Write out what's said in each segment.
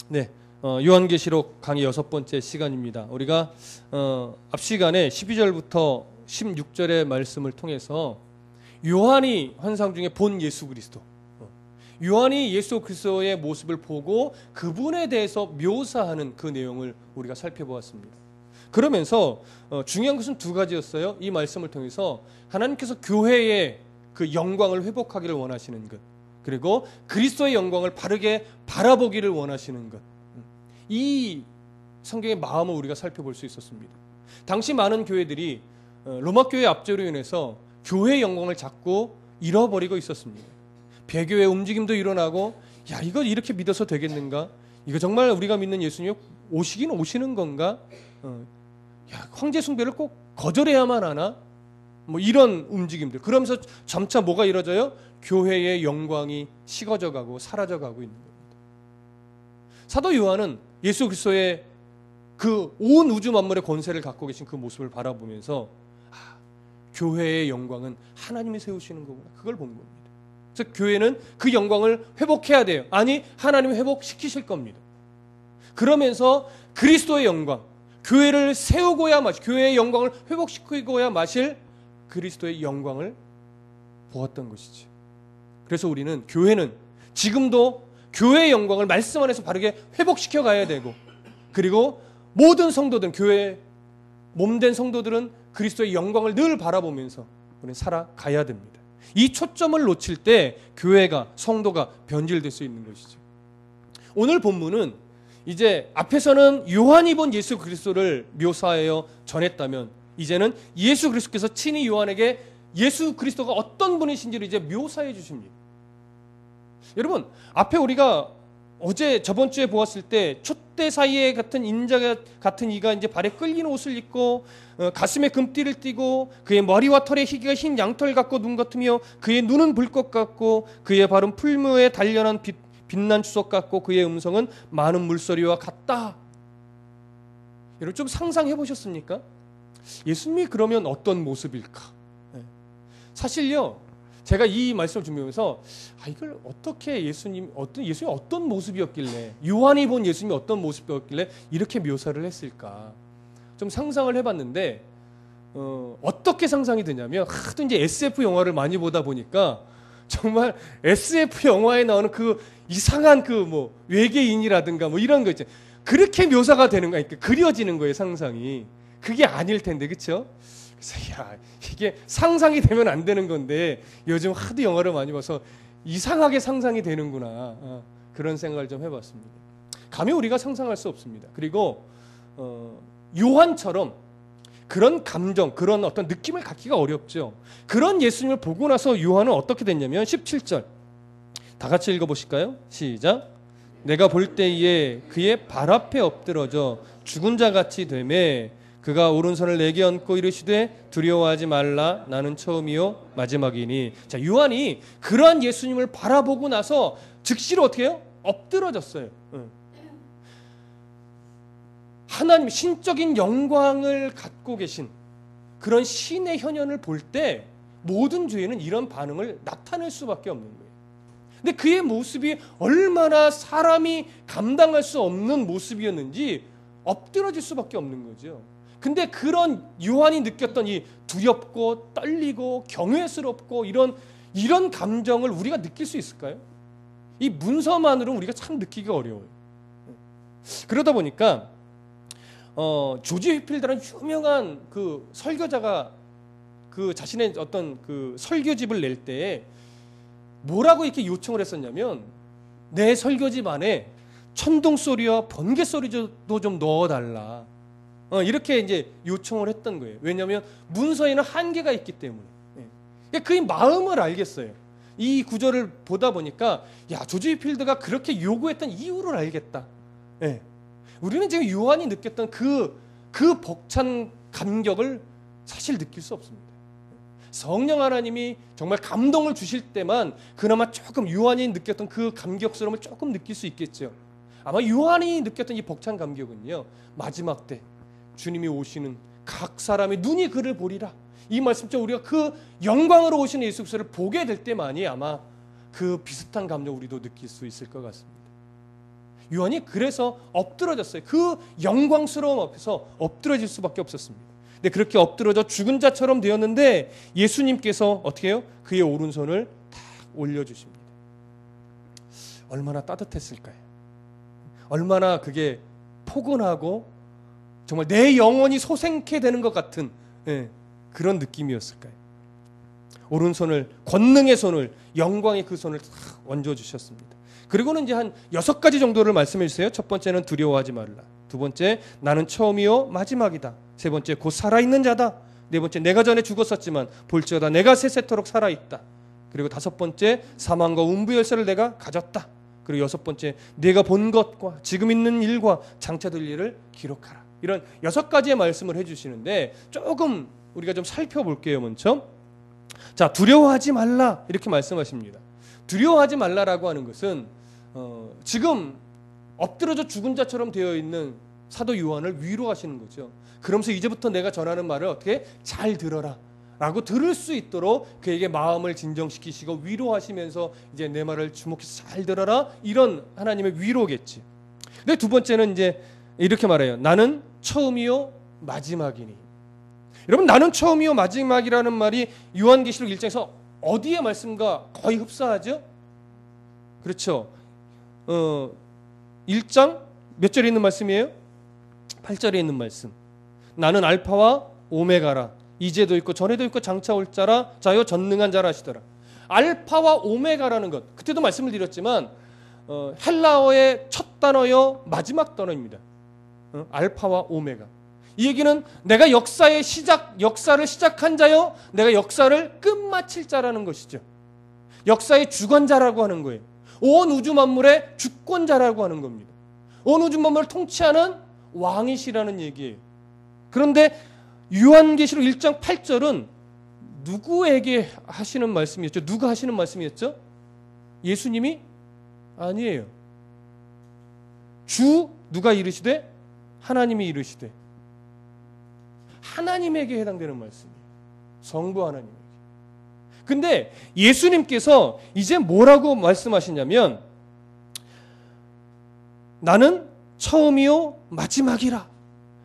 네, 요한계시록 강의 6번째 시간입니다. 우리가 앞 시간에 12절부터 16절의 말씀을 통해서 요한이 환상 중에 본 예수 그리스도, 요한이 예수 그리스도의 모습을 보고 그분에 대해서 묘사하는 그 내용을 우리가 살펴보았습니다. 그러면서 중요한 것은 두 가지였어요. 이 말씀을 통해서 하나님께서 교회의 그 영광을 회복하기를 원하시는 것, 그리고 그리스도의 영광을 바르게 바라보기를 원하시는 것, 이 성경의 마음을 우리가 살펴볼 수 있었습니다. 당시 많은 교회들이 로마 교회 압제로 인해서 교회의 영광을 자꾸 잃어버리고 있었습니다. 배교의 움직임도 일어나고, 야, 이거 이렇게 믿어서 되겠는가? 이거 정말 우리가 믿는 예수님이 오시긴 오시는 건가? 야, 황제 숭배를 꼭 거절해야만 하나? 뭐 이런 움직임들. 그러면서 점차 뭐가 이루어져요? 교회의 영광이 식어져 가고 사라져 가고 있는 겁니다. 사도 요한은 예수 그리스도의 그 온 우주 만물의 권세를 갖고 계신 그 모습을 바라보면서 교회의 영광은 하나님이 세우시는 거구나, 그걸 본 겁니다. 그래서 교회는 그 영광을 회복해야 돼요. 아니, 하나님이 회복시키실 겁니다. 그러면서 그리스도의 영광, 교회를 세우고야 마실, 교회의 영광을 회복시키고야 마실 그리스도의 영광을 보았던 것이지. 그래서 우리는, 교회는 지금도 교회의 영광을 말씀 안에서 바르게 회복시켜 가야 되고, 그리고 모든 성도들은, 교회의 몸된 성도들은 그리스도의 영광을 늘 바라보면서 우리는 살아가야 됩니다. 이 초점을 놓칠 때 교회가, 성도가 변질될 수 있는 것이죠. 오늘 본문은 이제 앞에서는 요한이 본 예수 그리스도를 묘사하여 전했다면, 이제는 예수 그리스도께서 친히 요한에게 예수 그리스도가 어떤 분이신지를 이제 묘사해 주십니다. 여러분, 앞에 우리가 저번 주에 보았을 때 촛대 사이에 같은 인자 같은 이가 이제 발에 끌린 옷을 입고 가슴에 금띠를 띠고, 그의 머리와 털의 희기가 흰 양털 같고 눈 같으며, 그의 눈은 불꽃 같고, 그의 발은 풀무에 단련한 빛난 주석 같고, 그의 음성은 많은 물소리와 같다. 여러분, 좀 상상해 보셨습니까? 예수님이 그러면 어떤 모습일까? 사실요, 제가 이 말씀을 준비하면서 이걸 어떻게 예수님이 어떤 모습이었길래, 요한이 본 예수님이 어떤 모습이었길래 이렇게 묘사를 했을까 좀 상상을 해봤는데, 어떻게 상상이 되냐면, 하도 이제 SF 영화를 많이 보다 보니까 정말 SF 영화에 나오는 그 이상한 그 뭐 외계인이라든가 뭐 이런 거 있죠. 그렇게 묘사가 되는 거예요. 그러니까 그려지는 거예요, 상상이. 그게 아닐 텐데, 그렇죠? 그래서 야, 이게 상상이 되면 안 되는 건데 요즘 하도 영화를 많이 봐서 이상하게 상상이 되는구나, 그런 생각을 좀 해봤습니다. 감히 우리가 상상할 수 없습니다. 그리고 요한처럼 그런 감정, 그런 어떤 느낌을 갖기가 어렵죠. 그런 예수님을 보고 나서 요한은 어떻게 됐냐면 17절 다 같이 읽어보실까요? 시작. 내가 볼 때에 그의 발 앞에 엎드러져 죽은 자같이 되매 그가 오른손을 내게 얹고 이르시되 두려워하지 말라, 나는 처음이요 마지막이니. 자, 요한이 그러한 예수님을 바라보고 나서 즉시로 어떻게 해요? 엎드러졌어요. 하나님 신적인 영광을 갖고 계신 그런 신의 현현을 볼 때 모든 죄인은 이런 반응을 나타낼 수밖에 없는 거예요. 근데 그의 모습이 얼마나 사람이 감당할 수 없는 모습이었는지 엎드러질 수밖에 없는 거죠. 근데 그런 요한이 느꼈던 이 두렵고 떨리고 경외스럽고 이런 감정을 우리가 느낄 수 있을까요? 이 문서만으로 우리가 참 느끼기 어려워요. 그러다 보니까 조지 휘필드라는 유명한 그 설교자가 그 자신의 어떤 그 설교집을 낼 때 뭐라고 이렇게 요청을 했었냐면, 내 설교집 안에 천둥 소리와 번개 소리도 좀 넣어달라. 이렇게 이제 요청을 했던 거예요. 왜냐하면 문서에는 한계가 있기 때문에. 그의 마음을 알겠어요. 이 구절을 보다 보니까, 야, 조지 휘필드가 그렇게 요구했던 이유를 알겠다. 우리는 지금 요한이 느꼈던 그 벅찬 감격을 사실 느낄 수 없습니다. 성령 하나님이 정말 감동을 주실 때만 그나마 조금 요한이 느꼈던 그 감격스러움을 조금 느낄 수 있겠죠. 아마 요한이 느꼈던 이 벅찬 감격은요, 마지막 때 주님이 오시는 각 사람의 눈이 그를 보리라, 이 말씀처럼 우리가 그 영광으로 오시는 예수 그리스도를 보게 될 때만이 아마 그 비슷한 감정 우리도 느낄 수 있을 것 같습니다. 요한이 그래서 엎드러졌어요. 그 영광스러움 앞에서 엎드러질 수밖에 없었습니다. 근데 그렇게 엎드러져 죽은 자처럼 되었는데 예수님께서 어떻게 해요? 그의 오른손을 탁 올려주십니다. 얼마나 따뜻했을까요? 얼마나 그게 포근하고 정말 내 영혼이 소생케 되는 것 같은 그런 느낌이었을까요? 오른손을, 권능의 손을, 영광의 그 손을 탁 얹어주셨습니다. 그리고는 이제 한 6가지 정도를 말씀해 주세요. 첫 번째는 두려워하지 말라. 두 번째, 나는 처음이요 마지막이다. 세 번째, 곧 살아있는 자다. 네 번째, 내가 전에 죽었었지만 볼지어다 내가 세세토록 살아있다. 그리고 다섯 번째, 사망과 음부 열쇠를 내가 가졌다. 그리고 여섯 번째, 내가 본 것과 지금 있는 일과 장차 될 일을 기록하라. 이런 6가지의 말씀을 해주시는데 조금 우리가 좀 살펴볼게요. 먼저, 자, 두려워하지 말라 이렇게 말씀하십니다. 두려워하지 말라라고 하는 것은 지금 엎드러져 죽은 자처럼 되어 있는 사도 요한을 위로하시는 거죠. 그러면서 이제부터 내가 전하는 말을 어떻게 잘 들어라 라고 들을 수 있도록 그에게 마음을 진정시키시고 위로하시면서 이제 내 말을 주목해서 잘 들어라, 이런 하나님의 위로겠지. 근데 두 번째는 이제 이렇게 말해요. 나는 처음이요 마지막이니. 여러분, 나는 처음이요 마지막이라는 말이 요한계시록 1장에서 어디의 말씀과 거의 흡사하죠? 그렇죠. 1장 몇 절에 있는 말씀이에요? 8절에 있는 말씀. 나는 알파와 오메가라. 이제도 있고 전에도 있고 장차 올 자라. 자요 전능한 자라 하시더라. 알파와 오메가라는 것, 그때도 말씀을 드렸지만 헬라어의 첫 단어요 마지막 단어입니다. 알파와 오메가. 이 얘기는 내가 역사를 시작한 자요, 내가 역사를 끝마칠 자라는 것이죠. 역사의 주관자라고 하는 거예요. 온 우주 만물의 주권자라고 하는 겁니다. 온 우주 만물을 통치하는 왕이시라는 얘기예요. 그런데 요한계시록 1장 8절은 누구에게 하시는 말씀이었죠? 누가 하시는 말씀이었죠? 예수님이 아니에요. 주 누가 이르시되? 하나님이 이르시되. 하나님에게 해당되는 말씀이에요. 성부 하나님에게. 근데 예수님께서 이제 뭐라고 말씀하시냐면 나는 처음이요 마지막이라.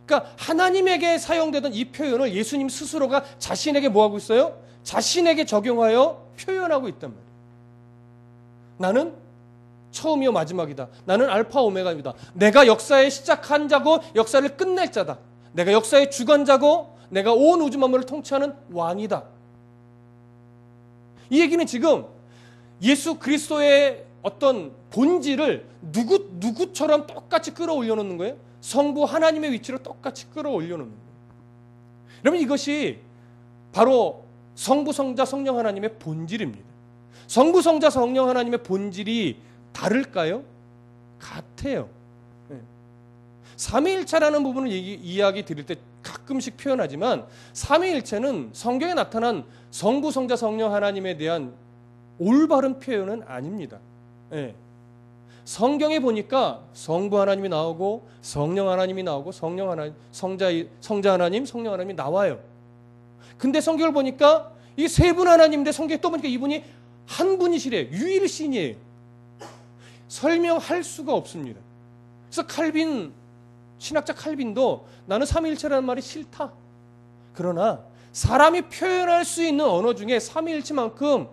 그러니까 하나님에게 사용되던 이 표현을 예수님 스스로가 자신에게 뭐하고 있어요? 자신에게 적용하여 표현하고 있단 말이에요. 나는 처음이요 마지막이다. 나는 알파 오메가입니다. 내가 역사에 시작한 자고 역사를 끝낼 자다. 내가 역사의 주관자고 내가 온 우주 만물을 통치하는 왕이다. 이 얘기는 지금 예수 그리스도의 어떤 본질을 누구처럼 똑같이 끌어올려 놓는 거예요. 성부 하나님의 위치로 똑같이 끌어올려 놓는 거예요. 여러분, 이것이 바로 성부, 성자, 성령 하나님의 본질입니다. 성부, 성자, 성령 하나님의 본질이 다를까요? 같아요. 삼위일체라는 부분을 이야기 드릴 때 가끔씩 표현하지만 삼위일체는 성경에 나타난 성부, 성자, 성령 하나님에 대한 올바른 표현은 아닙니다. 성경에 보니까 성부 하나님이 나오고 성령 하나님이 나오고 성령 하나님, 성자 하나님, 성령 하나님이 나와요. 근데 성경을 보니까 이 세 분 하나님인데 성경에 또 보니까 이분이 한 분이시래요. 유일신이에요. 설명할 수가 없습니다. 그래서 신학자 칼빈도 나는 삼위일체라는 말이 싫다. 그러나 사람이 표현할 수 있는 언어 중에 삼위일체만큼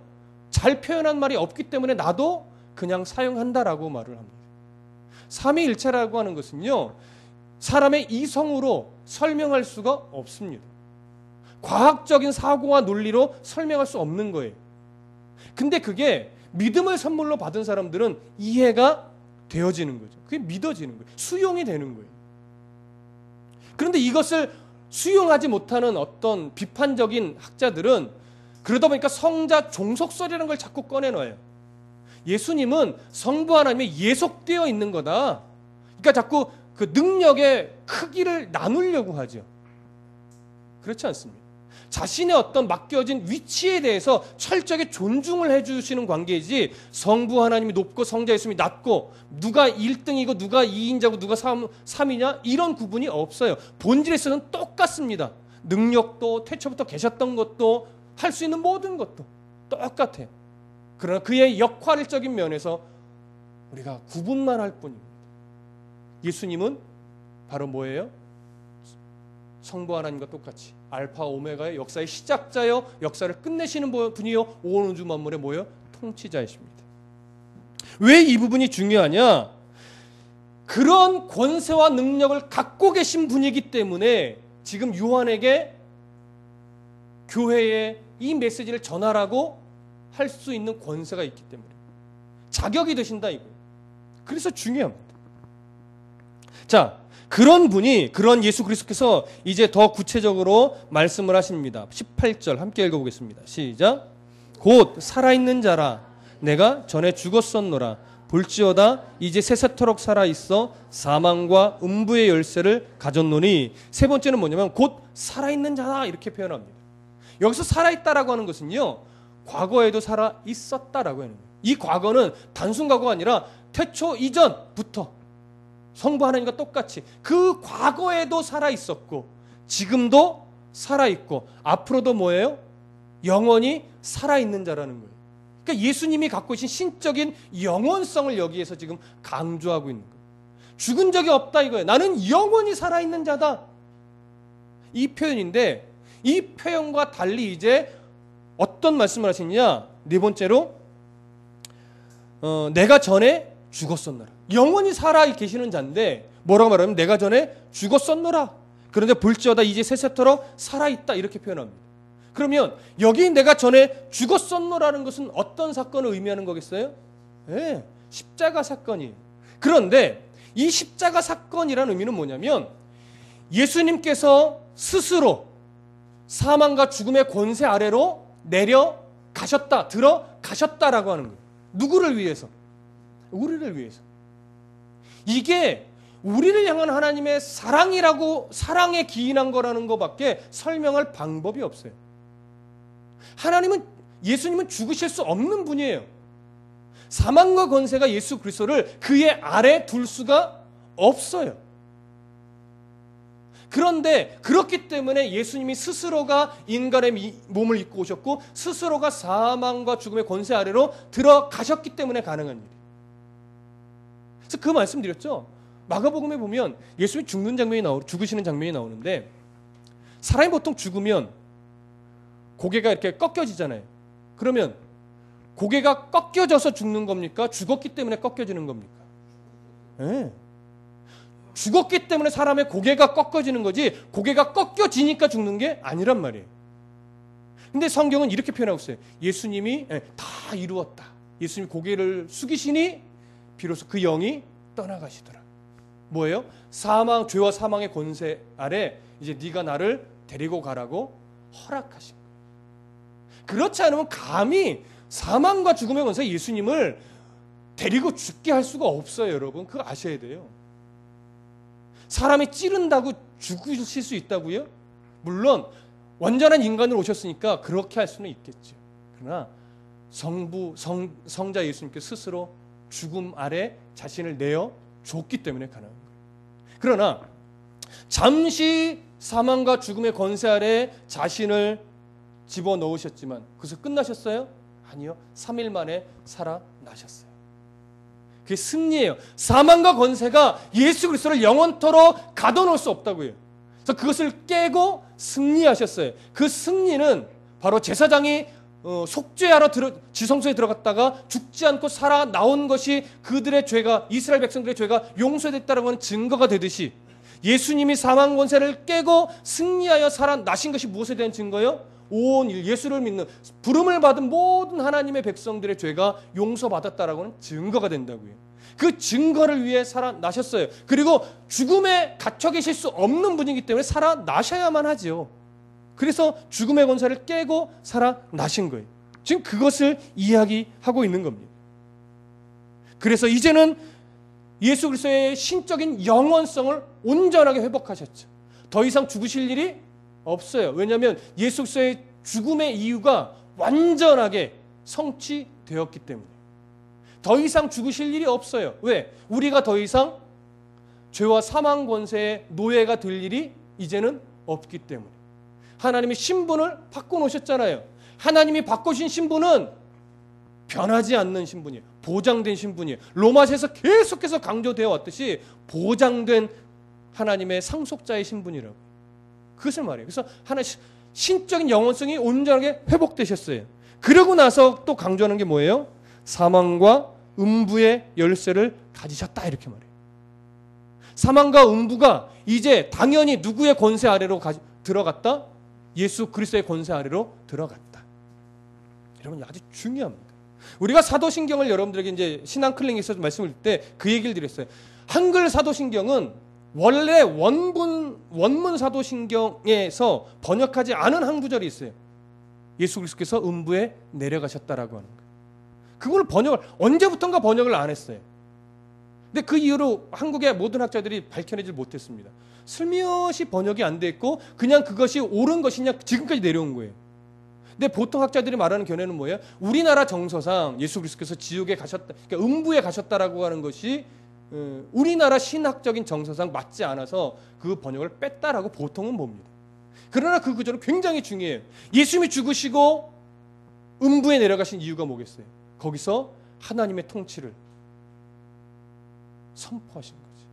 잘 표현한 말이 없기 때문에 나도 그냥 사용한다라고 말을 합니다. 삼위일체라고 하는 것은요, 사람의 이성으로 설명할 수가 없습니다. 과학적인 사고와 논리로 설명할 수 없는 거예요. 근데 그게 믿음을 선물로 받은 사람들은 이해가 되어지는 거죠. 그게 믿어지는 거예요. 수용이 되는 거예요. 그런데 이것을 수용하지 못하는 어떤 비판적인 학자들은 그러다 보니까 성자 종속설이라는 걸 자꾸 꺼내놔요. 예수님은 성부 하나님에 예속되어 있는 거다. 그러니까 자꾸 그 능력의 크기를 나누려고 하죠. 그렇지 않습니다. 자신의 어떤 맡겨진 위치에 대해서 철저하게 존중을 해주시는 관계이지, 성부 하나님이 높고 성자 예수님이 낮고 누가 1등이고 누가 2인자고 누가 3이냐 이런 구분이 없어요. 본질에 있어서는 똑같습니다. 능력도 태초부터 계셨던 것도 할 수 있는 모든 것도 똑같아요. 그러나 그의 역할적인 면에서 우리가 구분만 할 뿐입니다. 예수님은 바로 뭐예요? 성부 하나님과 똑같이 알파 오메가의 역사의 시작자요, 역사를 끝내시는 분이요, 온 우주 만물의 뭐예요? 통치자이십니다. 왜 이 부분이 중요하냐? 그런 권세와 능력을 갖고 계신 분이기 때문에 지금 요한에게 교회에 이 메시지를 전하라고 할 수 있는 권세가 있기 때문에 자격이 되신다 이거. 그래서 중요합니다. 자, 그런 분이, 그런 예수 그리스도께서 이제 더 구체적으로 말씀을 하십니다. 18절 함께 읽어보겠습니다. 시작. 곧 살아있는 자라 내가 전에 죽었었노라. 볼지어다 이제 세세토록 살아있어 사망과 음부의 열쇠를 가졌노니. 세 번째는 뭐냐면 곧 살아있는 자다 이렇게 표현합니다. 여기서 살아있다라고 하는 것은요, 과거에도 살아있었다라고 하는 거예요. 이 과거는 단순 과거가 아니라 태초 이전부터 성부 하나님과 똑같이 그 과거에도 살아있었고 지금도 살아있고 앞으로도 뭐예요? 영원히 살아있는 자라는 거예요. 그러니까 예수님이 갖고 계신 신적인 영원성을 여기에서 지금 강조하고 있는 거예요. 죽은 적이 없다 이거예요. 나는 영원히 살아있는 자다. 이 표현인데 이 표현과 달리 이제 어떤 말씀을 하시느냐? 네 번째로 내가 전에 죽었었노라. 영원히 살아 계시는 자인데 뭐라고 말하면 내가 전에 죽었었노라. 그런데 볼지어다 이제 세세토록 살아있다 이렇게 표현합니다. 그러면 여기 내가 전에 죽었었노라는 것은 어떤 사건을 의미하는 거겠어요? 네, 십자가 사건이에요. 그런데 이 십자가 사건이라는 의미는 뭐냐면 예수님께서 스스로 사망과 죽음의 권세 아래로 내려가셨다, 들어가셨다라고 하는 거예요. 누구를 위해서? 우리를 위해서. 이게 우리를 향한 하나님의 사랑이라고, 사랑에 기인한 거라는 것밖에 설명할 방법이 없어요. 예수님은 죽으실 수 없는 분이에요. 사망과 권세가 예수 그리스도를 그의 아래 둘 수가 없어요. 그런데 그렇기 때문에 예수님이 스스로가 인간의 몸을 입고 오셨고 스스로가 사망과 죽음의 권세 아래로 들어가셨기 때문에 가능한 일이에요. 그래서 그 말씀 드렸죠. 마가복음에 보면 예수님이 죽으시는 장면이 나오는데 사람이 보통 죽으면 고개가 이렇게 꺾여지잖아요. 그러면 고개가 꺾여져서 죽는 겁니까? 죽었기 때문에 꺾여지는 겁니까? 네. 죽었기 때문에 사람의 고개가 꺾어지는 거지 고개가 꺾여지니까 죽는 게 아니란 말이에요. 근데 성경은 이렇게 표현하고 있어요. 예수님이 다 이루었다. 예수님이 고개를 숙이시니 비로소 그 영이 떠나가시더라. 뭐예요? 죄와 사망의 권세 아래 이제 네가 나를 데리고 가라고 허락하신 거예요. 그렇지 않으면 감히 사망과 죽음의 권세 예수님을 데리고 죽게 할 수가 없어요. 여러분 그거 아셔야 돼요. 사람이 찌른다고 죽으실 수 있다고요? 물론 완전한 인간으로 오셨으니까 그렇게 할 수는 있겠죠. 그러나 성자 예수님께 스스로 죽음 아래 자신을 내어줬기 때문에 가능한 거예요. 그러나 잠시 사망과 죽음의 권세 아래 자신을 집어넣으셨지만 그것은 끝나셨어요? 아니요. 3일 만에 살아나셨어요. 그게 승리예요. 사망과 권세가 예수 그리스도를 영원토록 가둬놓을 수 없다고요. 그래서 그것을 깨고 승리하셨어요. 그 승리는 바로 제사장이 속죄하러 지성소에 들어갔다가 죽지 않고 살아나온 것이 그들의 죄가, 이스라엘 백성들의 죄가 용서됐다는 하는 증거가 되듯이 예수님이 사망 권세를 깨고 승리하여 살아나신 것이 무엇에 대한 증거요? 온 예수를 믿는 부름을 받은 모든 하나님의 백성들의 죄가 용서받았다라고 하는 증거가 된다고요. 그 증거를 위해 살아나셨어요. 그리고 죽음에 갇혀 계실 수 없는 분이기 때문에 살아나셔야만 하죠. 그래서 죽음의 권세를 깨고 살아나신 거예요. 지금 그것을 이야기하고 있는 겁니다. 그래서 이제는 예수 그리스도의 신적인 영원성을 온전하게 회복하셨죠. 더 이상 죽으실 일이 없어요. 왜냐하면 예수 그리스도의 죽음의 이유가 완전하게 성취되었기 때문에 더 이상 죽으실 일이 없어요. 왜? 우리가 더 이상 죄와 사망 권세의 노예가 될 일이 이제는 없기 때문에 하나님이 신분을 바꿔놓으셨잖아요. 하나님이 바꾸신 신분은 변하지 않는 신분이에요. 보장된 신분이에요. 로마서에서 계속해서 강조되어 왔듯이 보장된 하나님의 상속자의 신분이라고. 그것을 말해요. 그래서 하나 신적인 영원성이 온전하게 회복되셨어요. 그러고 나서 또 강조하는 게 뭐예요? 사망과 음부의 열쇠를 가지셨다 이렇게 말해요. 사망과 음부가 이제 당연히 누구의 권세 아래로 들어갔다? 예수 그리스도의 권세 아래로 들어갔다. 여러분 아주 중요합니다. 우리가 사도신경을 여러분들에게 이제 신앙 클리닉에서 말씀을 드릴 때 그 얘기를 드렸어요. 한글 사도신경은 원래 원문 사도신경에서 번역하지 않은 한 구절이 있어요. 예수 그리스도께서 음부에 내려가셨다라고 하는 거예요. 그걸 언제부턴가 번역을 안 했어요. 근데 그 이후로 한국의 모든 학자들이 밝혀내질 못했습니다. 슬며시 번역이 안 돼 있고 그냥 그것이 옳은 것이냐 지금까지 내려온 거예요. 근데 보통 학자들이 말하는 견해는 뭐예요? 우리나라 정서상 예수 그리스도께서 지옥에 가셨다, 그러니까 음부에 가셨다라고 하는 것이 우리나라 신학적인 정서상 맞지 않아서 그 번역을 뺐다라고 보통은 봅니다. 그러나 그 구절은 굉장히 중요해요. 예수님이 죽으시고 음부에 내려가신 이유가 뭐겠어요? 거기서 하나님의 통치를 선포하신 거지.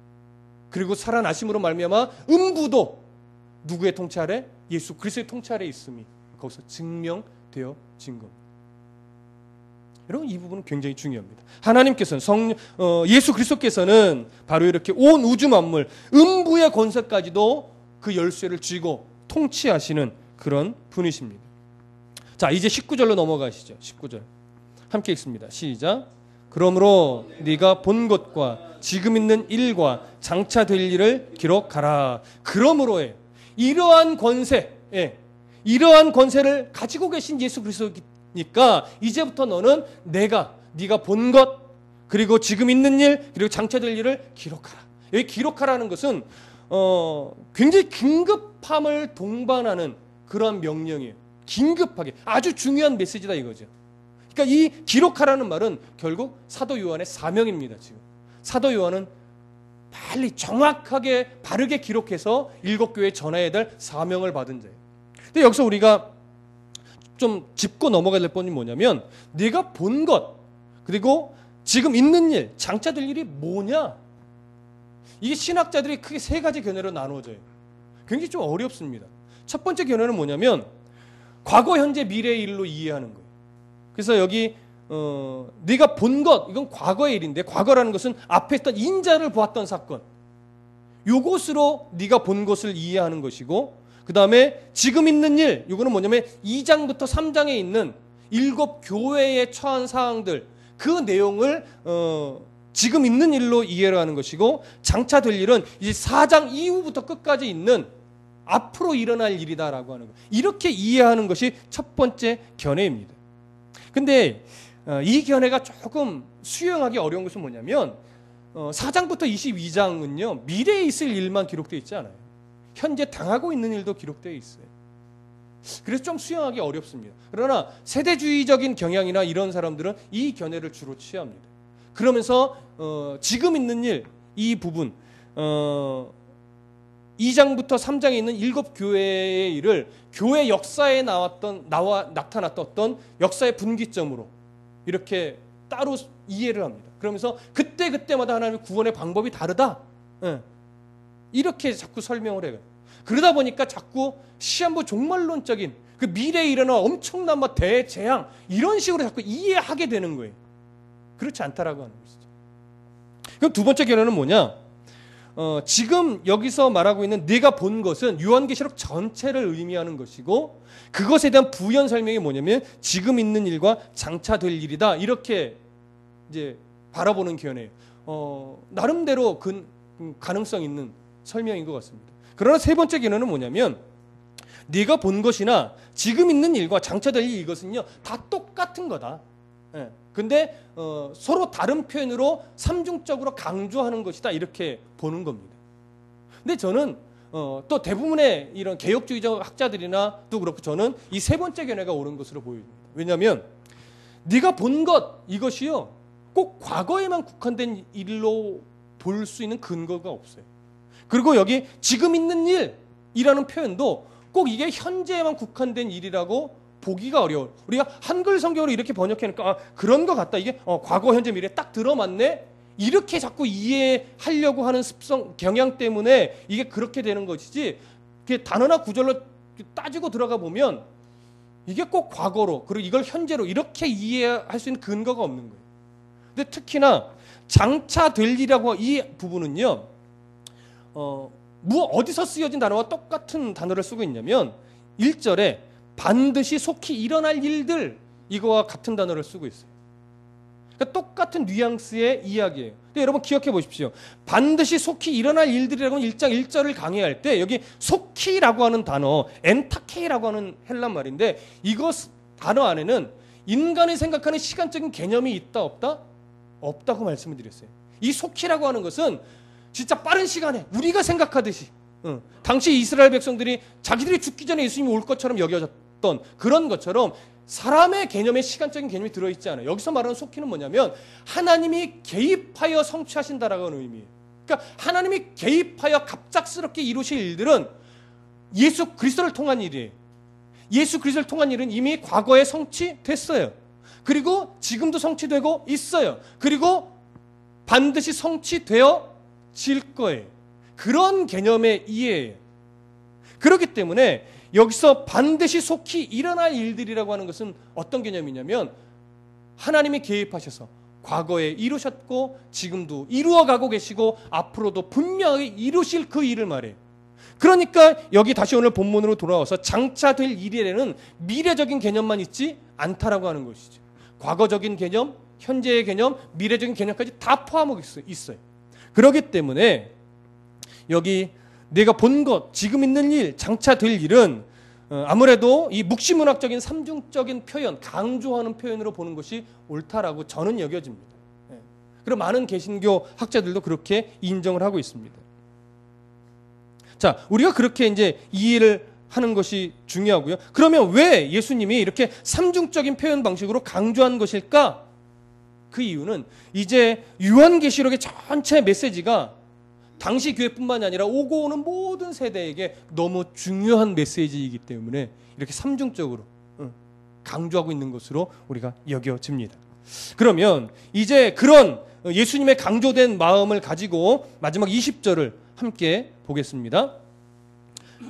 그리고 살아나심으로 말미암아 음부도 누구의 통치 아래? 예수 그리스도의 통치 아래 있음이 거기서 증명되어진 겁니다. 여러분 이 부분은 굉장히 중요합니다. 하나님께서는 예수 그리스도께서는 바로 이렇게 온 우주 만물 음부의 권세까지도 그 열쇠를 쥐고 통치하시는 그런 분이십니다. 자 이제 19절로 넘어가시죠. 19절 함께 읽습니다. 시작. 그러므로 네가 본 것과 지금 있는 일과 장차 될 일을 기록하라. 그러므로에 이러한 권세, 이러한 권세를 가지고 계신 예수 그리스도니까 이제부터 너는 네가 본 것 그리고 지금 있는 일 그리고 장차 될 일을 기록하라. 여기 기록하라는 것은 굉장히 긴급함을 동반하는 그러한 명령이에요. 긴급하게 아주 중요한 메시지다 이거죠. 그러니까 이 기록하라는 말은 결국 사도 요한의 사명입니다. 지금 사도 요한은 빨리 정확하게 바르게 기록해서 일곱 교회에 전해야 될 사명을 받은 자예요. 근데 여기서 우리가 좀 짚고 넘어가야 될 부분이 뭐냐면 네가 본 것 그리고 지금 있는 일, 장차 될 일이 뭐냐? 이게 신학자들이 크게 세 가지 견해로 나누어져요. 굉장히 좀 어렵습니다. 첫 번째 견해는 뭐냐면 과거, 현재, 미래의 일로 이해하는 거예요. 그래서 여기 네가 본 것, 이건 과거의 일인데 과거라는 것은 앞에 있던 인자를 보았던 사건. 요것으로 네가 본 것을 이해하는 것이고 그 다음에 지금 있는 일, 이거는 뭐냐면 2장부터 3장에 있는 7 교회에 처한 사항들 그 내용을 지금 있는 일로 이해를 하는 것이고 장차 될 일은 이제 4장 이후부터 끝까지 있는 앞으로 일어날 일이다라고 하는 거예요. 이렇게 이해하는 것이 첫 번째 견해입니다. 근데 이 견해가 조금 수용하기 어려운 것은 뭐냐면 4장부터 22장은요 미래에 있을 일만 기록되어 있지 않아요. 현재 당하고 있는 일도 기록되어 있어요. 그래서 좀 수용하기 어렵습니다. 그러나 세대주의적인 경향이나 이런 사람들은 이 견해를 주로 취합니다. 그러면서 지금 있는 일, 이 부분 2장부터 3장에 있는 7 교회의 일을 교회 역사에 나타났던 어떤 역사의 분기점으로 이렇게 따로 이해를 합니다. 그러면서 그때마다 하나님의 구원의 방법이 다르다. 이렇게 자꾸 설명을 해요. 그러다 보니까 자꾸 시한부 종말론적인 그 미래에 일어날 엄청난 대재앙 이런 식으로 자꾸 이해하게 되는 거예요. 그렇지 않다라고 하는 것이죠. 그럼 두 번째 견해는 뭐냐? 지금 여기서 말하고 있는 네가 본 것은 요한계시록 전체를 의미하는 것이고 그것에 대한 부연 설명이 뭐냐면 지금 있는 일과 장차 될 일이다. 이렇게 이제 바라보는 견해예요. 나름대로 가능성 있는 설명인 것 같습니다. 그러나 세 번째 견해는 뭐냐면 네가 본 것이나 지금 있는 일과 장차 될 일 이것은요 다 똑같은 거다. 근데 서로 다른 표현으로 삼중적으로 강조하는 것이다 이렇게 보는 겁니다. 근데 저는 또 대부분의 이런 개혁주의적 학자들이나 또 그렇고 저는 이 세 번째 견해가 옳은 것으로 보입니다. 왜냐하면 네가 본 것 이것이요 꼭 과거에만 국한된 일로 볼 수 있는 근거가 없어요. 그리고 여기 지금 있는 일이라는 표현도 꼭 이게 현재에만 국한된 일이라고 보기가 어려워. 우리가 한글 성경으로 이렇게 번역해니까 그런 것 같다. 이게 과거, 현재, 미래 딱 들어맞네. 이렇게 자꾸 이해하려고 하는 습성, 경향 때문에 이게 그렇게 되는 것이지. 단어나 구절로 따지고 들어가 보면 이게 꼭 과거로 그리고 이걸 현재로 이렇게 이해할 수 있는 근거가 없는 거예요. 근데 특히나 장차 될 일이라고 이 부분은요. 어디서 쓰여진 단어와 똑같은 단어를 쓰고 있냐면 1절에 반드시 속히 일어날 일들 이거와 같은 단어를 쓰고 있어요. 그러니까 똑같은 뉘앙스의 이야기예요. 근데 여러분 기억해 보십시오. 반드시 속히 일어날 일들이라고 하는 1장 1절을 강의할 때 여기 속히라고 하는 단어 엔타케이라고 하는 헬란 말인데 이것 단어 안에는 인간이 생각하는 시간적인 개념이 있다 없다? 없다고 말씀을 드렸어요. 이 속히라고 하는 것은 진짜 빠른 시간에 우리가 생각하듯이 당시 이스라엘 백성들이 자기들이 죽기 전에 예수님이 올 것처럼 여겨졌던 그런 것처럼 사람의 개념에 시간적인 개념이 들어있지 않아요. 여기서 말하는 속히는 뭐냐면 하나님이 개입하여 성취하신다라고 하는 의미예요. 그러니까 하나님이 개입하여 갑작스럽게 이루실 일들은 예수 그리스도를 통한 일이에요. 예수 그리스도를 통한 일은 이미 과거에 성취됐어요. 그리고 지금도 성취되고 있어요. 그리고 반드시 성취되어질 거예요. 그런 개념의 이해예요. 그렇기 때문에 여기서 반드시 속히 일어날 일들이라고 하는 것은 어떤 개념이냐면 하나님이 개입하셔서 과거에 이루셨고 지금도 이루어가고 계시고 앞으로도 분명히 이루실 그 일을 말해요. 그러니까 여기 다시 오늘 본문으로 돌아와서 장차 될 일에는 미래적인 개념만 있지 않다라고 하는 것이죠. 과거적인 개념, 현재의 개념, 미래적인 개념까지 다 포함하고 있어요. 그렇기 때문에 여기 내가 본 것, 지금 있는 일, 장차 될 일은 아무래도 이 묵시문학적인 삼중적인 표현, 강조하는 표현으로 보는 것이 옳다라고 저는 여겨집니다. 그리고 많은 개신교 학자들도 그렇게 인정을 하고 있습니다. 자, 우리가 그렇게 이제 이해를 하는 것이 중요하고요. 그러면 왜 예수님이 이렇게 삼중적인 표현 방식으로 강조한 것일까? 그 이유는 이제 요한계시록의 전체 메시지가 당시 교회뿐만이 아니라 오고 오는 모든 세대에게 너무 중요한 메시지이기 때문에 이렇게 삼중적으로 강조하고 있는 것으로 우리가 여겨집니다. 그러면 이제 그런 예수님의 강조된 마음을 가지고 마지막 20절을 함께 보겠습니다.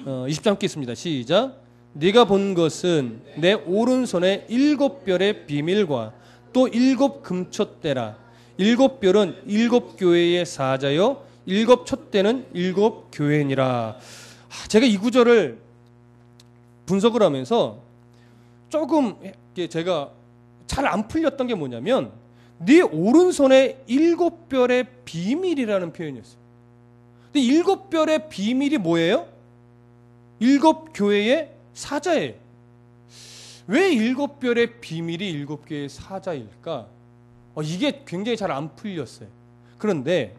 20절 함께 있습니다. 시작. 네가 본 것은 내 오른손에 7별의 비밀과 또 7 금촛대라. 7별은 7 교회의 사자요 7 촛대는 7 교회니라. 제가 이 구절을 분석을 하면서 조금 제가 잘 안 풀렸던 게 뭐냐면 네 오른손에 7별의 비밀이라는 표현이었어요. 근데 7별의 비밀이 뭐예요? 7 교회의 사자예요. 왜 7별의 비밀이 7 교회의 사자일까? 이게 굉장히 잘 안 풀렸어요. 그런데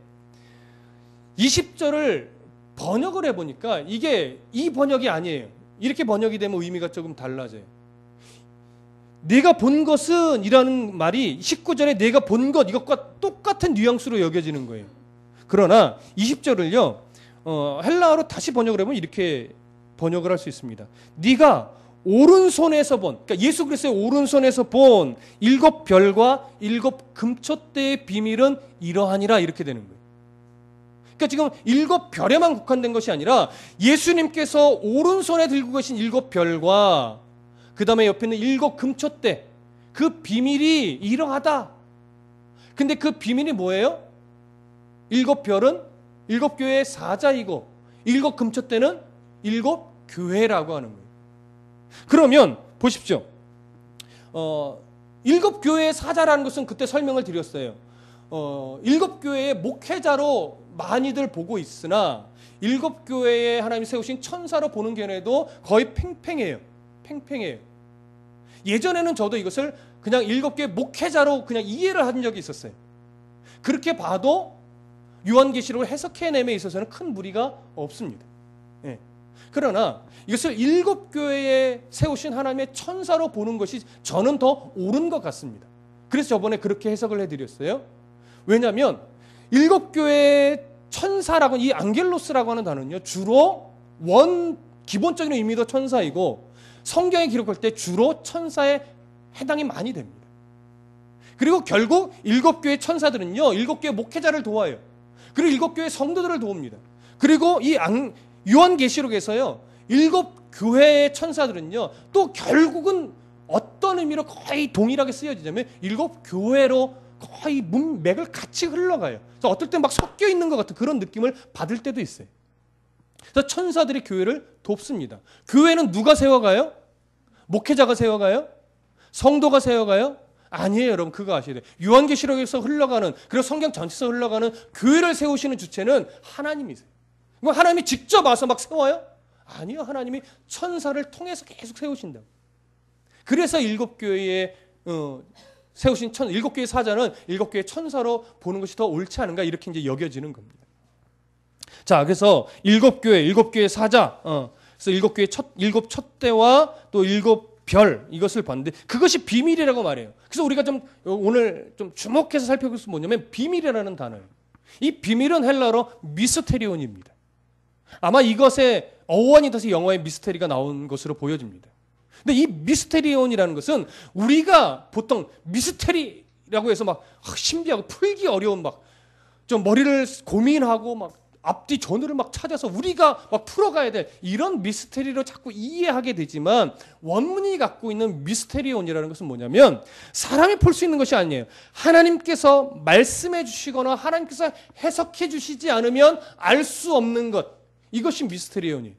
20절을 번역을 해보니까 이게 이 번역이 아니에요. 이렇게 번역이 되면 의미가 조금 달라져요. 내가 본 것은 이라는 말이 19절에 내가 본 것 이것과 똑같은 뉘앙스로 여겨지는 거예요. 그러나 20절을요 헬라어로 다시 번역을 해보면 이렇게 번역을 할 수 있습니다. 네가 오른손에서 본, 그러니까 예수 그리스도의 오른손에서 본 7별과 7 금촛대의 비밀은 이러하니라 이렇게 되는 거예요. 그러니까 지금 7별에만 국한된 것이 아니라 예수님께서 오른손에 들고 계신 7별과 그 다음에 옆에 있는 7 금촛대 그 비밀이 이러하다. 근데 그 비밀이 뭐예요? 7별은 7 교회의 사자이고 7 금촛대는 7 교회라고 하는 거예요. 그러면 보십시오. 7 교회의 사자라는 것은 그때 설명을 드렸어요. 7 교회의 목회자로 많이들 보고 있으나 7 교회에 하나님이 세우신 천사로 보는 견해도 거의 팽팽해요. 팽팽해요. 예전에는 저도 이것을 그냥 7 교회 목회자로 그냥 이해를 한 적이 있었어요. 그렇게 봐도 요한계시록을 해석해냄에 있어서는 큰 무리가 없습니다. 예. 그러나 이것을 7 교회에 세우신 하나님의 천사로 보는 것이 저는 더 옳은 것 같습니다. 그래서 저번에 그렇게 해석을 해드렸어요. 왜냐하면 7 교회의 천사라고 이 앙겔로스라고 하는 단어는요 주로 기본적인 의미도 천사이고 성경에 기록할 때 주로 천사에 해당이 많이 됩니다. 그리고 결국 7교회 천사들은요, 7교회 목회자를 도와요. 그리고 7교회 성도들을 도웁니다. 그리고 이 요한계시록에서요, 7교회의 천사들은요, 또 결국은 어떤 의미로 거의 동일하게 쓰여지냐면 7교회로 거의 문맥을 같이 흘러가요. 그래서 어떨 땐 막 섞여 있는 것 같은 그런 느낌을 받을 때도 있어요. 그래서 천사들이 교회를 돕습니다. 교회는 누가 세워가요? 목회자가 세워가요? 성도가 세워가요? 아니에요, 여러분. 그거 아셔야 돼요. 요한계시록에서 흘러가는, 그리고 성경 전체에서 흘러가는 교회를 세우시는 주체는 하나님이세요. 그럼 하나님이 직접 와서 막 세워요? 아니요. 하나님이 천사를 통해서 계속 세우신다고. 그래서 7교회에 세우신 7교회 사자는 7교회 천사로 보는 것이 더 옳지 않은가, 이렇게 이제 여겨지는 겁니다. 자, 그래서 7교회 사자, 그래서 7 촛대와 또 7별, 이것을 봤는데 그것이 비밀이라고 말해요. 그래서 우리가 좀 오늘 좀 주목해서 살펴볼 수 뭐냐면 비밀이라는 단어예요. 이 비밀은 헬라어로 미스테리온입니다. 아마 이것의 어원이 돼서 영어에 미스테리가 나온 것으로 보여집니다. 근데 이 미스테리온이라는 것은 우리가 보통 미스테리라고 해서 막 신비하고 풀기 어려운 막 좀 머리를 고민하고 막 앞뒤 전후를 막 찾아서 우리가 막 풀어가야 될 이런 미스테리로 자꾸 이해하게 되지만, 원문이 갖고 있는 미스테리온이라는 것은 뭐냐면 사람이 풀 수 있는 것이 아니에요. 하나님께서 말씀해 주시거나 하나님께서 해석해 주시지 않으면 알 수 없는 것, 이것이 미스테리온이에요.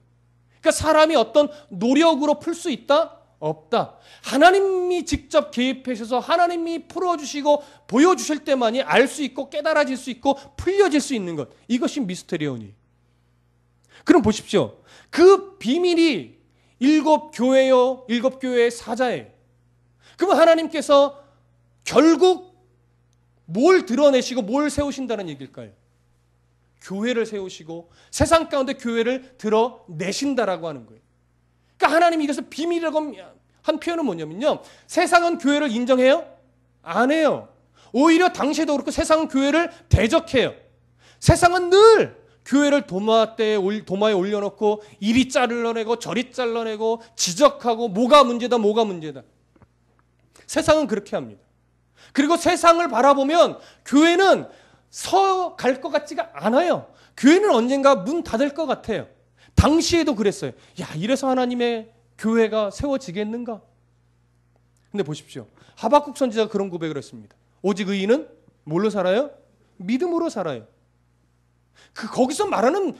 그러니까 사람이 어떤 노력으로 풀 수 있다? 없다. 하나님이 직접 개입하셔서 하나님이 풀어주시고 보여주실 때만이 알 수 있고 깨달아질 수 있고 풀려질 수 있는 것, 이것이 미스테리온이에요. 그럼 보십시오. 그 비밀이 7교회요, 7교회의 사자예요. 그러면 하나님께서 결국 뭘 드러내시고 뭘 세우신다는 얘기일까요? 교회를 세우시고 세상 가운데 교회를 드러내신다라고 하는 거예요. 그러니까 하나님이 이것을 비밀이라고 한 표현은 뭐냐면요, 세상은 교회를 인정해요? 안 해요. 오히려 당시에도 그렇고 세상은 교회를 대적해요. 세상은 늘 교회를 도마에 올려놓고 이리 잘라내고 저리 잘라내고 지적하고 뭐가 문제다. 세상은 그렇게 합니다. 그리고 세상을 바라보면 교회는 서 갈 것 같지가 않아요. 교회는 언젠가 문 닫을 것 같아요. 당시에도 그랬어요. 야, 이래서 하나님의 교회가 세워지겠는가? 근데 보십시오. 하박국 선지자가 그런 고백을 했습니다. 오직 의인은 뭘로 살아요? 믿음으로 살아요. 거기서 말하는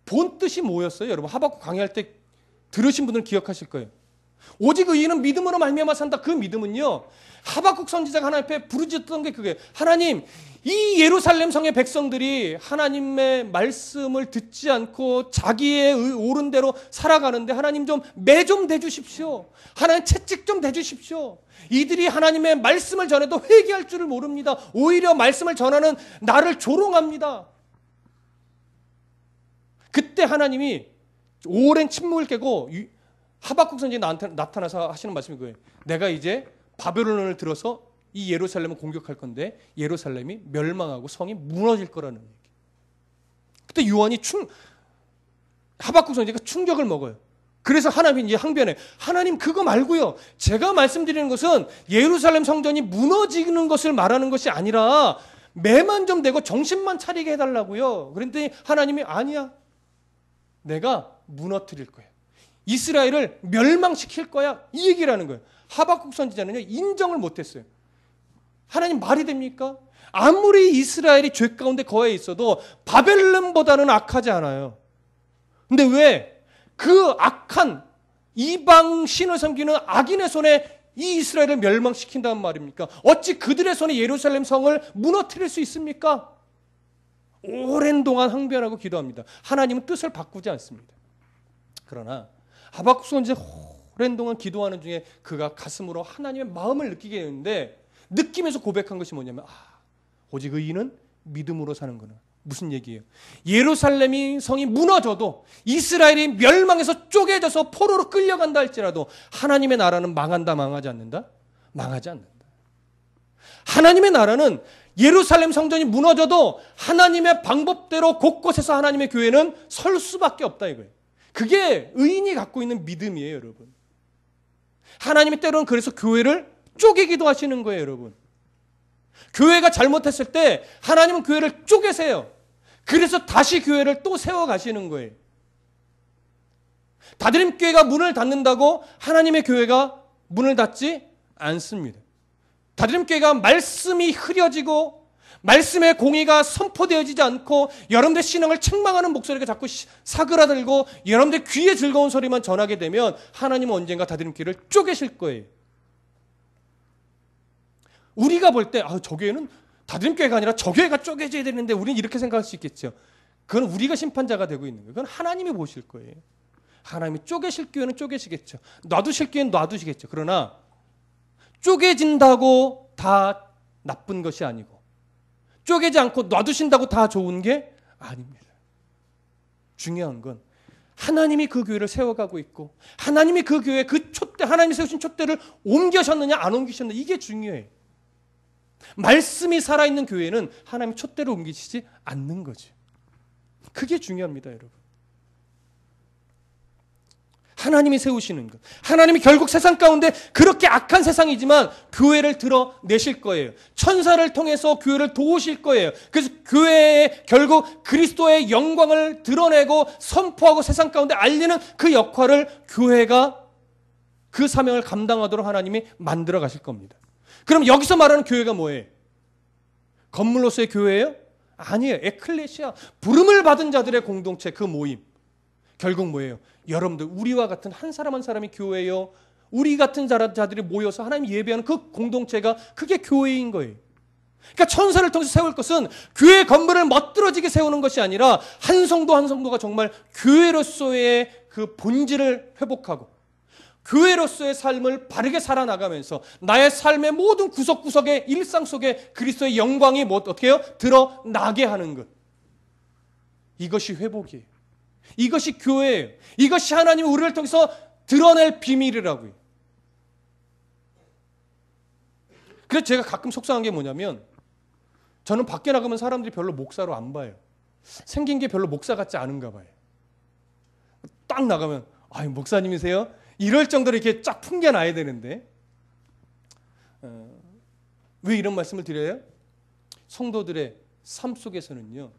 본 뜻이 뭐였어요? 여러분, 하박국 강의할 때 들으신 분들은 기억하실 거예요. 오직 의인은 믿음으로 말미암아 산다. 그 믿음은요, 하박국 선지자가 하나님 앞에 부르짖었던 게 그게, 하나님, 이 예루살렘 성의 백성들이 하나님의 말씀을 듣지 않고 자기의 옳은 대로 살아가는데 하나님 좀 매 좀 대주십시오. 하나님 채찍 좀 대주십시오. 이들이 하나님의 말씀을 전해도 회개할 줄을 모릅니다. 오히려 말씀을 전하는 나를 조롱합니다. 그때 하나님이 오랜 침묵을 깨고 하박국 선지자에 나타나서 하시는 말씀이 그거예요. 내가 이제 바벨론을 들어서 이 예루살렘을 공격할 건데 예루살렘이 멸망하고 성이 무너질 거라는 얘기. 그때 요한이 하박국 선지자가 충격을 먹어요. 그래서 하나님이 이제 항변해. 하나님, 그거 말고요, 제가 말씀드리는 것은 예루살렘 성전이 무너지는 것을 말하는 것이 아니라 매만 좀 대고 정신만 차리게 해달라고요. 그런데 하나님이 아니야, 내가 무너뜨릴 거야, 이스라엘을 멸망시킬 거야, 이 얘기를 하는 거예요. 하박국 선지자는요, 인정을 못했어요. 하나님 말이 됩니까? 아무리 이스라엘이 죄 가운데 거해 있어도 바벨론보다는 악하지 않아요. 근데 왜 그 악한 이방 신을 섬기는 악인의 손에 이 이스라엘을 멸망시킨다는 말입니까? 어찌 그들의 손에 예루살렘 성을 무너뜨릴 수 있습니까? 오랜 동안 항변하고 기도합니다. 하나님은 뜻을 바꾸지 않습니다. 그러나 하박국 선지자 오랜 동안 기도하는 중에 그가 가슴으로 하나님의 마음을 느끼게 되는데, 느끼면서 고백한 것이 뭐냐면, 오직 의인은 믿음으로 사는 거는 무슨 얘기예요? 예루살렘이 성이 무너져도, 이스라엘이 멸망해서 쪼개져서 포로로 끌려간다 할지라도 하나님의 나라는 망하지 않는다? 망하지 않는다. 하나님의 나라는 예루살렘 성전이 무너져도 하나님의 방법대로 곳곳에서 하나님의 교회는 설 수밖에 없다 이거예요. 그게 의인이 갖고 있는 믿음이에요, 여러분. 하나님이 때로는 그래서 교회를 쪼개기도 하시는 거예요, 여러분. 교회가 잘못했을 때 하나님은 교회를 쪼개세요. 그래서 다시 교회를 또 세워가시는 거예요. 다드림교회가 문을 닫는다고 하나님의 교회가 문을 닫지 않습니다. 다드림교회가 말씀이 흐려지고 말씀의 공의가 선포되어지지 않고 여러분들 신앙을 책망하는 목소리가 자꾸 사그라들고 여러분들 귀에 즐거운 소리만 전하게 되면 하나님은 언젠가 다드림교회를 쪼개실 거예요. 우리가 볼 때 저 교회는 다드림교회가 아니라 저 교회가 쪼개져야 되는데 우리는 이렇게 생각할 수 있겠죠. 그건 우리가 심판자가 되고 있는 거예요. 그건 하나님이 보실 거예요. 하나님이 쪼개실 교회는 쪼개시겠죠. 놔두실 교회는 놔두시겠죠. 그러나 쪼개진다고 다 나쁜 것이 아니고 쪼개지 않고 놔두신다고 다 좋은 게 아닙니다. 중요한 건 하나님이 그 교회를 세워가고 있고 하나님이 그 교회 그 촛대 하나님이 세우신 촛대를 옮기셨느냐 안 옮기셨느냐 이게 중요해요. 말씀이 살아있는 교회는 하나님 촛대를 옮기시지 않는 거죠. 그게 중요합니다, 여러분. 하나님이 세우시는 것. 하나님이 결국 세상 가운데 그렇게 악한 세상이지만 교회를 드러내실 거예요. 천사를 통해서 교회를 도우실 거예요. 그래서 교회에 결국 그리스도의 영광을 드러내고 선포하고 세상 가운데 알리는 그 역할을 교회가 그 사명을 감당하도록 하나님이 만들어 가실 겁니다. 그럼 여기서 말하는 교회가 뭐예요? 건물로서의 교회예요? 아니에요. 에클레시아. 부름을 받은 자들의 공동체, 그 모임. 결국 뭐예요? 여러분들 우리와 같은 한 사람 한 사람이 교회요. 우리 같은 자들이 모여서 하나님 예배하는 그 공동체가 그게 교회인 거예요. 그러니까 천사를 통해서 세울 것은 교회 건물을 멋들어지게 세우는 것이 아니라 한 성도 한 성도가 정말 교회로서의 그 본질을 회복하고 교회로서의 삶을 바르게 살아나가면서 나의 삶의 모든 구석구석의 일상 속에 그리스도의 영광이 어떻게 해요? 드러나게 하는 것. 이것이 회복이에요. 이것이 교회예요. 이것이 하나님이 우리를 통해서 드러낼 비밀이라고요. 그래서 제가 가끔 속상한 게 뭐냐면 저는 밖에 나가면 사람들이 별로 목사로 안 봐요. 생긴 게 별로 목사 같지 않은가 봐요. 딱 나가면 목사님이세요? 이럴 정도로 이렇게 쫙 풍겨놔야 되는데 왜 이런 말씀을 드려요? 성도들의 삶 속에서는요.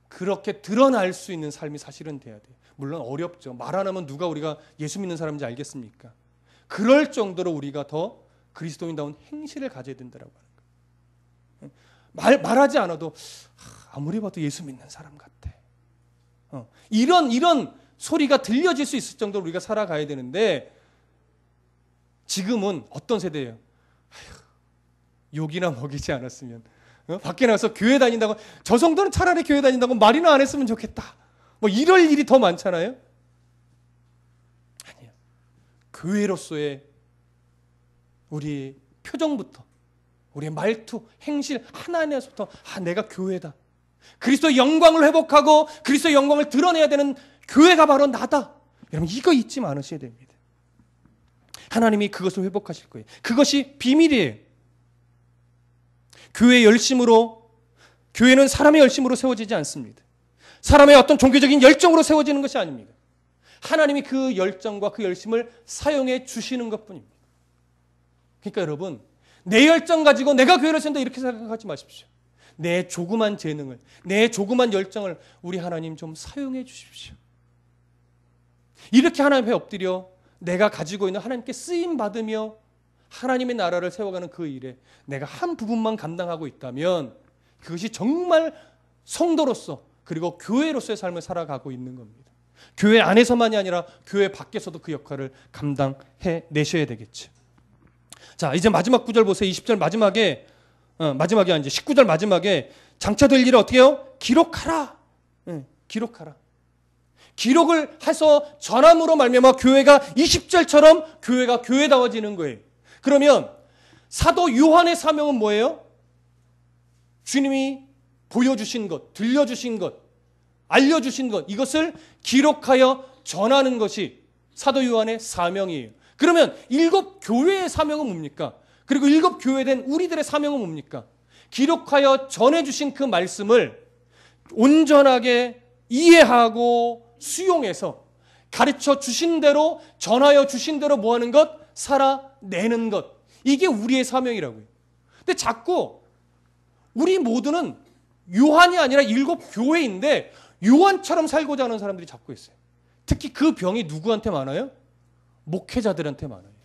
그렇게 드러날 수 있는 삶이 사실은 돼야 돼요. 물론 어렵죠. 말 안 하면 누가 우리가 예수 믿는 사람인지 알겠습니까? 그럴 정도로 우리가 더 그리스도인다운 행실을 가져야 된다고 하는 거예요. 말하지 않아도 아무리 봐도 예수 믿는 사람 같아. 이런 소리가 들려질 수 있을 정도로 우리가 살아가야 되는데 지금은 어떤 세대예요? 욕이나 먹이지 않았으면 밖에 나가서 교회 다닌다고 저 정도는 차라리 교회 다닌다고 말이나 안 했으면 좋겠다. 이럴 일이 더 많잖아요. 아니요. 교회로서의 우리 표정부터 우리의 말투, 행실 하나하나에서부터 내가 교회다. 그리스도의 영광을 회복하고 그리스도의 영광을 드러내야 되는 교회가 바로 나다. 여러분 이거 잊지 않으셔야 됩니다. 하나님이 그것을 회복하실 거예요. 그것이 비밀이에요. 교회의 열심으로 교회는 사람의 열심으로 세워지지 않습니다. 사람의 어떤 종교적인 열정으로 세워지는 것이 아닙니다. 하나님이 그 열정과 그 열심을 사용해 주시는 것뿐입니다. 그러니까 여러분 내 열정 가지고 내가 교회를 세운다 이렇게 생각하지 마십시오. 내 조그만 재능을 내 조그만 열정을 우리 하나님 좀 사용해 주십시오. 이렇게 하나님 앞에 엎드려 내가 가지고 있는 하나님께 쓰임 받으며 하나님의 나라를 세워가는 그 일에 내가 한 부분만 감당하고 있다면 그것이 정말 성도로서 그리고 교회로서의 삶을 살아가고 있는 겁니다. 교회 안에서만이 아니라 교회 밖에서도 그 역할을 감당해 내셔야 되겠죠. 자, 이제 마지막 구절 보세요. 20절 마지막에 이제 19절 마지막에 장차 될 일을 어떻게 해요? 기록하라. 기록하라. 기록을 해서 전함으로 말미암아 교회가 20절처럼 교회가 교회다워지는 거예요. 그러면 사도 요한의 사명은 뭐예요? 주님이 보여주신 것, 들려주신 것, 알려주신 것 이것을 기록하여 전하는 것이 사도 요한의 사명이에요. 그러면 7 교회의 사명은 뭡니까? 그리고 7 교회된 우리들의 사명은 뭡니까? 기록하여 전해주신 그 말씀을 온전하게 이해하고 수용해서 가르쳐 주신 대로, 전하여 주신 대로 뭐 하는 것? 살아내는 것. 이게 우리의 사명이라고요. 근데 자꾸 우리 모두는 요한이 아니라 7 교회인데 요한처럼 살고자 하는 사람들이 자꾸 있어요. 특히 그 병이 누구한테 많아요? 목회자들한테 많아요.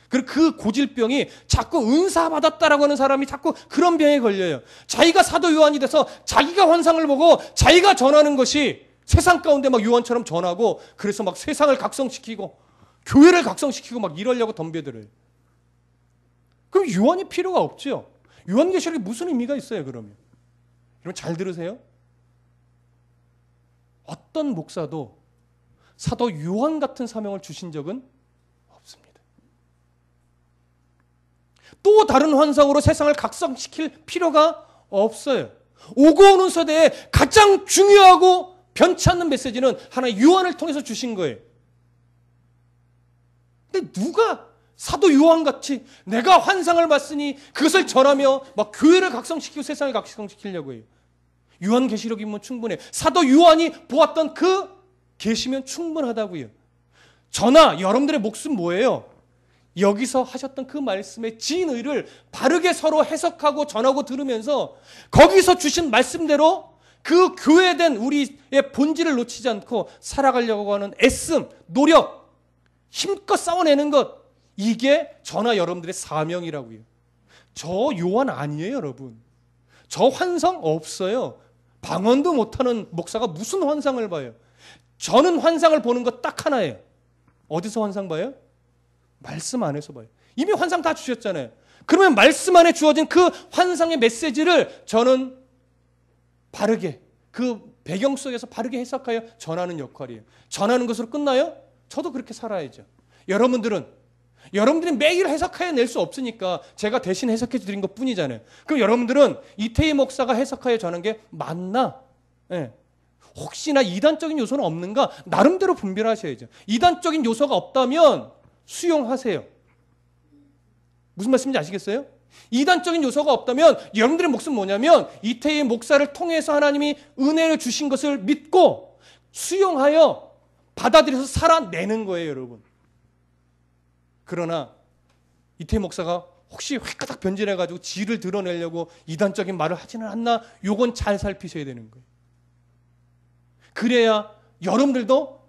그리고 그 고질병이 자꾸 은사 받았다라고 하는 사람이 자꾸 그런 병에 걸려요. 자기가 사도 요한이 돼서 자기가 환상을 보고 자기가 전하는 것이 세상 가운데 막 요한처럼 전하고, 그래서 막 세상을 각성시키고 교회를 각성시키고 막 이러려고 덤벼들어요. 그럼 요한이 필요가 없죠. 요한계시록이 무슨 의미가 있어요, 그러면? 여러분 잘 들으세요. 어떤 목사도 사도 요한 같은 사명을 주신 적은 없습니다. 또 다른 환상으로 세상을 각성시킬 필요가 없어요. 오고 오는 세대에 가장 중요하고 변치 않는 메시지는 하나의 요한을 통해서 주신 거예요. 근데 누가 사도 요한같이 내가 환상을 봤으니 그것을 전하며 막 교회를 각성시키고 세상을 각성시키려고 해요. 요한계시록이면 충분해. 사도 요한이 보았던 그 계시면 충분하다고요. 저나 여러분들의 몫은 뭐예요? 여기서 하셨던 그 말씀의 진의를 바르게 서로 해석하고 전하고 들으면서 거기서 주신 말씀대로 그 교회된 우리의 본질을 놓치지 않고 살아가려고 하는 애씀, 노력, 힘껏 싸워내는 것, 이게 저나 여러분들의 사명이라고요. 저 요한 아니에요, 여러분. 저 환상 없어요. 방언도 못하는 목사가 무슨 환상을 봐요? 저는 환상을 보는 것 딱 하나예요. 어디서 환상 봐요? 말씀 안에서 봐요. 이미 환상 다 주셨잖아요. 그러면 말씀 안에 주어진 그 환상의 메시지를 저는 바르게, 그 배경 속에서 바르게 해석하여 전하는 역할이에요. 전하는 것으로 끝나요? 저도 그렇게 살아야죠. 여러분들이 매일 해석하여 낼 수 없으니까 제가 대신 해석해 드린 것 뿐이잖아요. 그럼 여러분들은 이태희 목사가 해석하여 전한 게 맞나? 네. 혹시나 이단적인 요소는 없는가? 나름대로 분별하셔야죠. 이단적인 요소가 없다면 수용하세요. 무슨 말씀인지 아시겠어요? 이단적인 요소가 없다면 여러분들의 몫은 뭐냐면 이태희 목사를 통해서 하나님이 은혜를 주신 것을 믿고 수용하여 받아들여서 살아내는 거예요, 여러분. 그러나 이태희 목사가 혹시 획가닥 변질해가지고 지를 드러내려고 이단적인 말을 하지는 않나? 요건 잘 살피셔야 되는 거예요. 그래야 여러분들도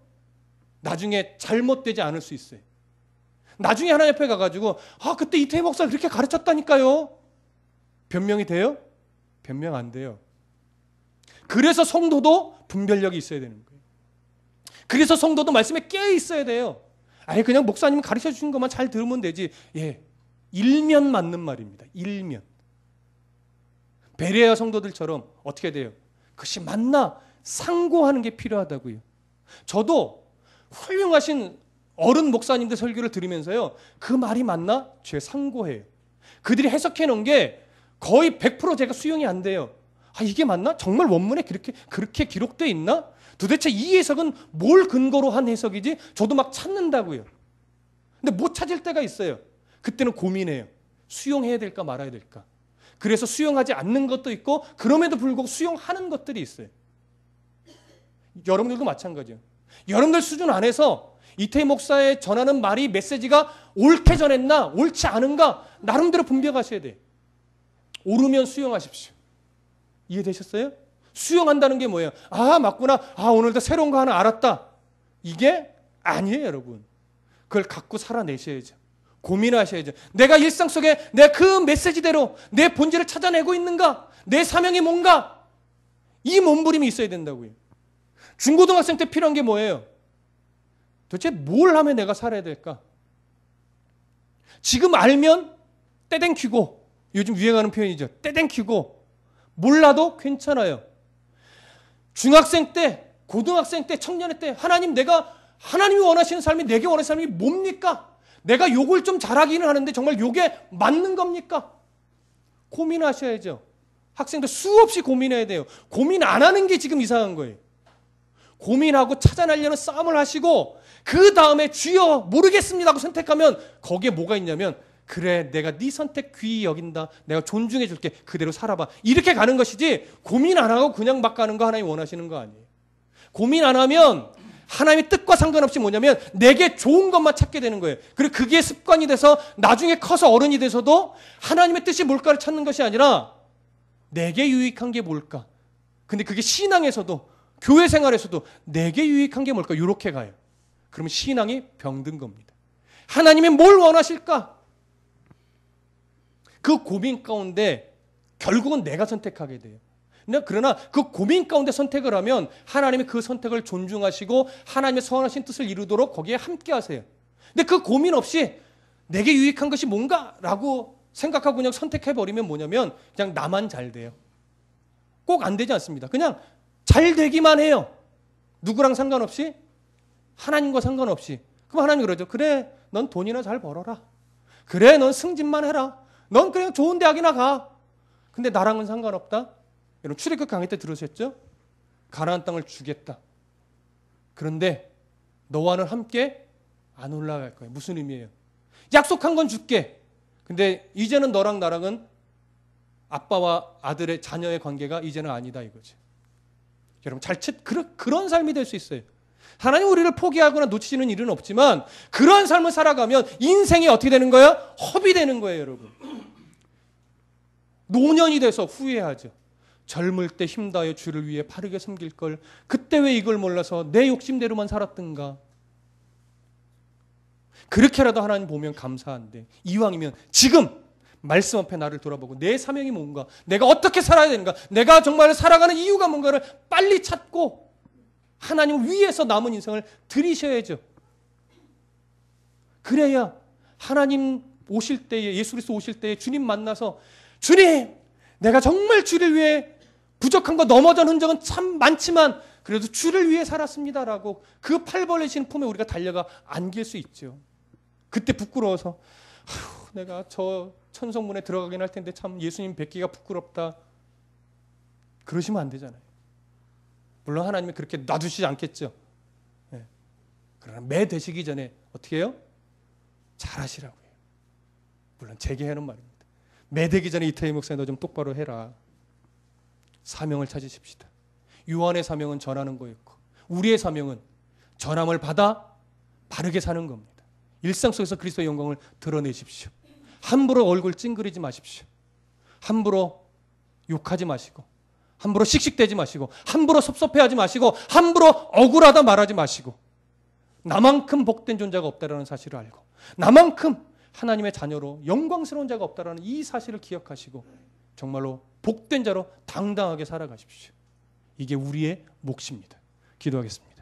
나중에 잘못되지 않을 수 있어요. 나중에 하나님 앞에 가가지고 그때 이태희 목사가 그렇게 가르쳤다니까요. 변명이 돼요? 변명 안 돼요. 그래서 성도도 분별력이 있어야 되는 거예요. 그래서 성도도 말씀에 깨어 있어야 돼요. 아니 그냥 목사님 가르쳐 주신 것만 잘 들으면 되지. 예, 일면 맞는 말입니다. 일면. 베레아 성도들처럼 어떻게 돼요? 그것이 맞나? 상고하는 게 필요하다고요. 저도 훌륭하신 어른 목사님들 설교를 들으면서요, 그 말이 맞나? 제가 상고해요. 그들이 해석해 놓은 게 거의 100% 제가 수용이 안 돼요. 이게 맞나? 정말 원문에 그렇게 기록되어 있나? 도대체 이 해석은 뭘 근거로 한 해석이지? 저도 막 찾는다고요. 근데 못 찾을 때가 있어요. 그때는 고민해요. 수용해야 될까 말아야 될까? 그래서 수용하지 않는 것도 있고 그럼에도 불구하고 수용하는 것들이 있어요. 여러분들도 마찬가지예요. 여러분들 수준 안에서 이태희 목사의 전하는 말이 메시지가 옳게 전했나 옳지 않은가 나름대로 분별하셔야 돼요. 옳으면 수용하십시오. 이해되셨어요? 수용한다는 게 뭐예요? 맞구나. 오늘도 새로운 거 하나 알았다. 이게 아니에요, 여러분. 그걸 갖고 살아내셔야죠. 고민하셔야죠. 내가 일상 속에 내 그 메시지대로 내 본질을 찾아내고 있는가? 내 사명이 뭔가? 이 몸부림이 있어야 된다고요. 중고등학생 때 필요한 게 뭐예요? 도대체 뭘 하면 내가 살아야 될까? 지금 알면 떼댕키고, 요즘 유행하는 표현이죠. 떼댕키고 몰라도 괜찮아요. 중학생 때, 고등학생 때, 청년의 때 하나님이 원하시는 삶이 내게 원하시는 삶이 뭡니까? 내가 요걸 좀 잘하기는 하는데 정말 요게 맞는 겁니까? 고민하셔야죠. 학생들 수없이 고민해야 돼요. 고민 안 하는 게 지금 이상한 거예요. 고민하고 찾아내려는 싸움을 하시고 그 다음에 주여 모르겠습니다 하고 선택하면 거기에 뭐가 있냐면 그래 내가 네 선택 귀히 여긴다. 내가 존중해 줄게. 그대로 살아봐. 이렇게 가는 것이지 고민 안 하고 그냥 막 가는 거 하나님 원하시는 거 아니에요. 고민 안 하면 하나님의 뜻과 상관없이 뭐냐면 내게 좋은 것만 찾게 되는 거예요. 그리고 그게 습관이 돼서 나중에 커서 어른이 돼서도 하나님의 뜻이 뭘까를 찾는 것이 아니라 내게 유익한 게 뭘까. 근데 그게 신앙에서도 교회 생활에서도 내게 유익한 게 뭘까 이렇게 가요. 그러면 신앙이 병든 겁니다. 하나님이 뭘 원하실까? 그 고민 가운데 결국은 내가 선택하게 돼요. 그러나 그 고민 가운데 선택을 하면 하나님이 그 선택을 존중하시고 하나님의 선하신 뜻을 이루도록 거기에 함께 하세요. 근데 그 고민 없이 내게 유익한 것이 뭔가라고 생각하고 그냥 선택해버리면 뭐냐면 그냥 나만 잘 돼요. 꼭 안 되지 않습니다. 그냥 잘 되기만 해요. 누구랑 상관없이? 하나님과 상관없이. 그럼 하나님 그러죠. 그래, 넌 돈이나 잘 벌어라. 그래, 넌 승진만 해라. 넌 그냥 좋은 대학이나 가. 근데 나랑은 상관없다. 여러분 출애굽 강의 때 들으셨죠? 가나안 땅을 주겠다. 그런데 너와는 함께 안 올라갈 거예요. 무슨 의미예요? 약속한 건 줄게. 근데 이제는 너랑 나랑은 아빠와 아들의 자녀의 관계가 이제는 아니다 이거죠. 여러분 그런 삶이 될 수 있어요. 하나님 우리를 포기하거나 놓치시는 일은 없지만 그런 삶을 살아가면 인생이 어떻게 되는 거예요? 허비 되는 거예요, 여러분. 노년이 돼서 후회하죠. 젊을 때 힘다하여 주를 위해 바르게 섬길 걸 그때 왜 이걸 몰라서 내 욕심대로만 살았던가. 그렇게라도 하나님 보면 감사한데 이왕이면 지금 말씀 앞에 나를 돌아보고 내 사명이 뭔가, 내가 어떻게 살아야 되는가, 내가 정말 살아가는 이유가 뭔가를 빨리 찾고 하나님을 위해서 남은 인생을 들이셔야죠. 그래야 하나님 오실 때에, 예수 그리스도 오실 때에 주님 만나서 주님, 내가 정말 주를 위해 부족한 거 넘어진 흔적은 참 많지만 그래도 주를 위해 살았습니다라고 그 팔 벌리신 품에 우리가 달려가 안길 수 있죠. 그때 부끄러워서 내가 저 천성문에 들어가긴 할 텐데 참 예수님 뵙기가 부끄럽다. 그러시면 안 되잖아요. 물론 하나님이 그렇게 놔두시지 않겠죠. 네. 그러나 매 되시기 전에 어떻게 해요? 잘하시라고 해요. 물론 제게 하는 말입니다. 매 되기 전에 이태희 목사님 너 좀 똑바로 해라. 사명을 찾으십시다. 요한의 사명은 전하는 거였고 우리의 사명은 전함을 받아 바르게 사는 겁니다. 일상 속에서 그리스도의 영광을 드러내십시오. 함부로 얼굴 찡그리지 마십시오. 함부로 욕하지 마시고 함부로 씩씩대지 마시고 함부로 섭섭해하지 마시고 함부로 억울하다 말하지 마시고 나만큼 복된 존재가 없다라는 사실을 알고 나만큼 하나님의 자녀로 영광스러운 자가 없다라는 이 사실을 기억하시고 정말로 복된 자로 당당하게 살아가십시오. 이게 우리의 몫입니다. 기도하겠습니다.